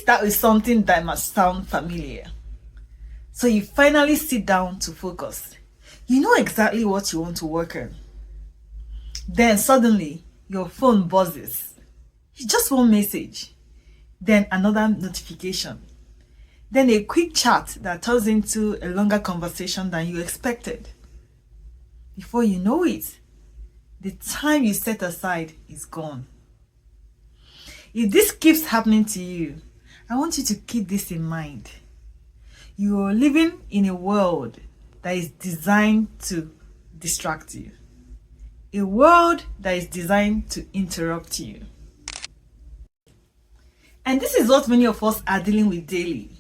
start with something that must sound familiar. So you finally sit down to focus. You know exactly what you want to work on. Then suddenly, your phone buzzes. It's just one message. Then another notification. Then a quick chat that turns into a longer conversation than you expected. Before you know it, the time you set aside is gone. If this keeps happening to you, I want you to keep this in mind. You are living in a world that is designed to distract you. A world that is designed to interrupt you. And this is what many of us are dealing with daily.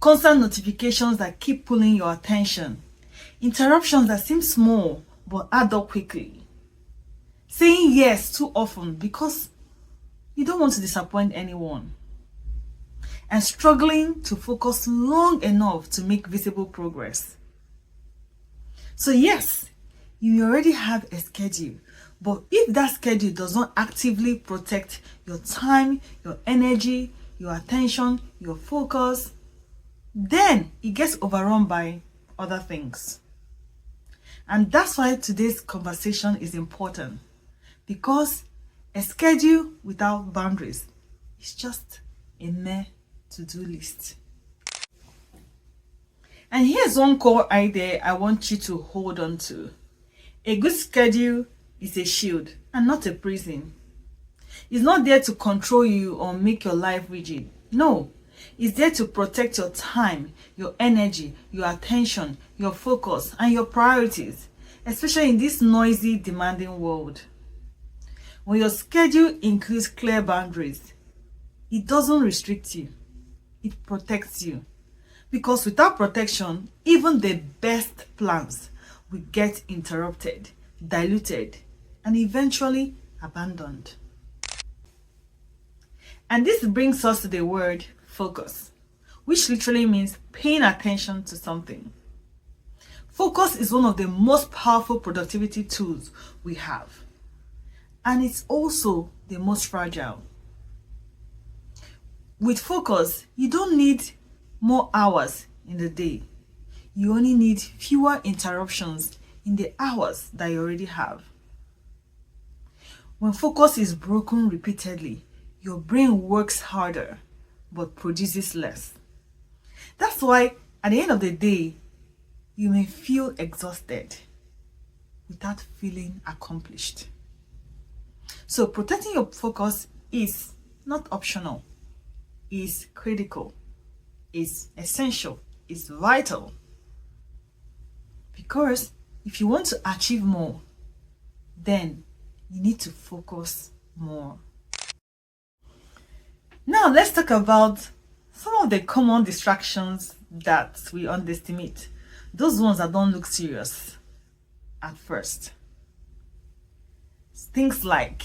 Constant notifications that keep pulling your attention. Interruptions that seem small but add up quickly. Saying yes too often because you don't want to disappoint anyone. And struggling to focus long enough to make visible progress. So yes, you already have a schedule, but if that schedule does not actively protect your time, your energy, your attention, your focus, then it gets overrun by other things. And that's why today's conversation is important, because a schedule without boundaries is just a mere to-do list. And here's one core idea I want you to hold on to. A good schedule is a shield and not a prison. It's not there to control you or make your life rigid. No, it's there to protect your time, your energy, your attention, your focus, and your priorities, especially in this noisy, demanding world. When your schedule includes clear boundaries, it doesn't restrict you, it protects you. Because without protection, even the best plans will get interrupted, diluted, and eventually abandoned. And this brings us to the word focus, which literally means paying attention to something. Focus is one of the most powerful productivity tools we have. And it's also the most fragile. With focus, you don't need more hours in the day. You only need fewer interruptions in the hours that you already have. When focus is broken repeatedly, your brain works harder but produces less. That's why at the end of the day, you may feel exhausted without feeling accomplished. So protecting your focus is not optional, is critical, is essential, is vital. Because if you want to achieve more, then you need to focus more. Now let's talk about some of the common distractions that we underestimate. Those ones that don't look serious at first. Things like,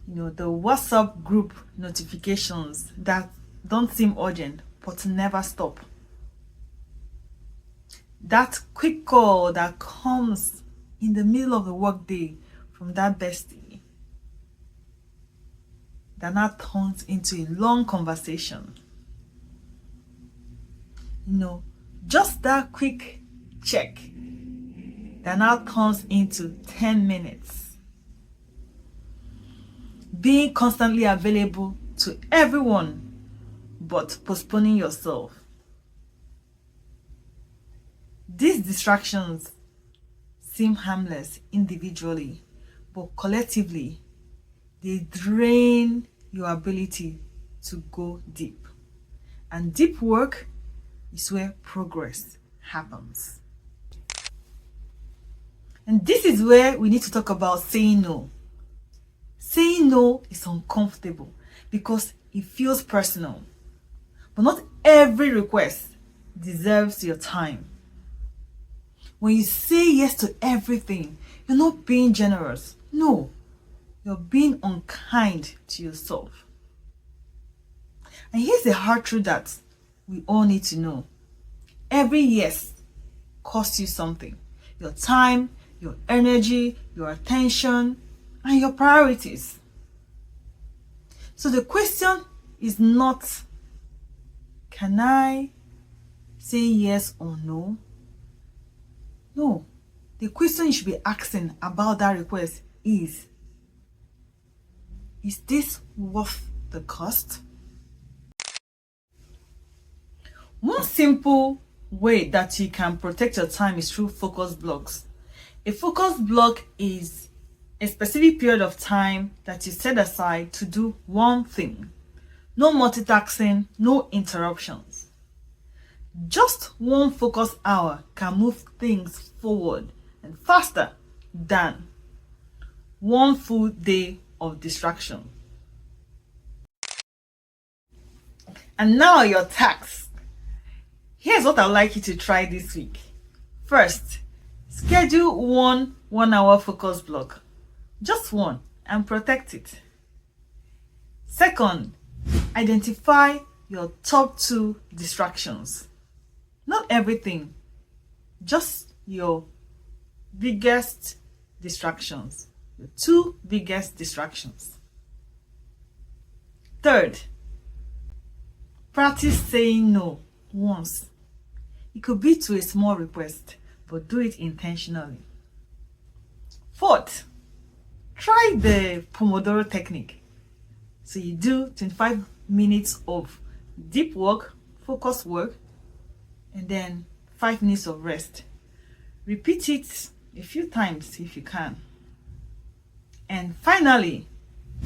the WhatsApp group notifications that don't seem urgent but never stop. That quick call that comes in the middle of the workday from that bestie that now turns into a long conversation. Just that quick check that now turns into 10 minutes. Being constantly available to everyone but postponing yourself. These distractions seem harmless individually, but collectively, they drain your ability to go deep. And deep work is where progress happens. And this is where we need to talk about saying no. Saying no is uncomfortable because it feels personal. But not every request deserves your time. When you say yes to everything, you're not being generous. No, you're being unkind to yourself. And here's the hard truth that we all need to know. Every yes costs you something. Your time, your energy, your attention, and your priorities. So the question is not Can I say yes or no? No. The question you should be asking about that request is this worth the cost? One simple way that you can protect your time is through focus blocks. A focus block is a specific period of time that you set aside to do one thing. No multitasking, no interruptions. Just one focus hour can move things forward and faster than one full day of distraction. And now your tasks. Here's what I'd like you to try this week. First, schedule one 1-hour focus block. Just one, and protect it. Second, identify your top 2 distractions. Not everything, just your biggest distractions. Your 2 biggest distractions. Third, practice saying no once. It could be to a small request, but do it intentionally. Fourth, try the Pomodoro technique. So you do 25 minutes of deep work, focus work, and then 5 minutes of rest. Repeat it a few times if you can. And finally,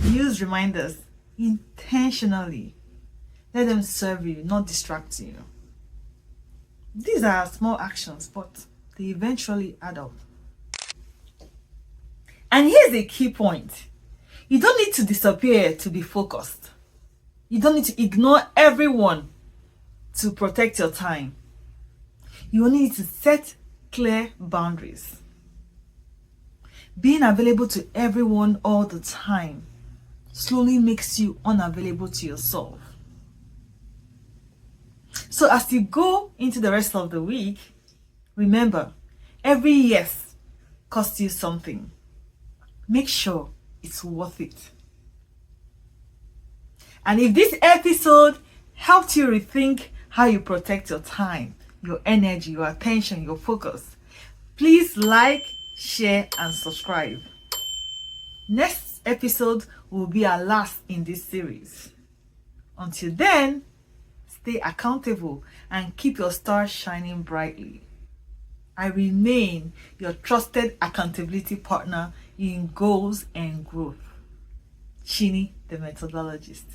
use reminders intentionally. Let them serve you, not distract you. These are small actions, but they eventually add up. And here's a key point. You don't need to disappear to be focused. You don't need to ignore everyone to protect your time. You only need to set clear boundaries. Being available to everyone all the time slowly makes you unavailable to yourself. So as you go into the rest of the week, remember, every yes costs you something. Make sure it's worth it. And if this episode helped you rethink how you protect your time, your energy, your attention, your focus, please like, share, and subscribe. Next episode will be our last in this series. Until then, stay accountable and keep your stars shining brightly. I remain your trusted accountability partner in goals and growth. Chini, the methodologist.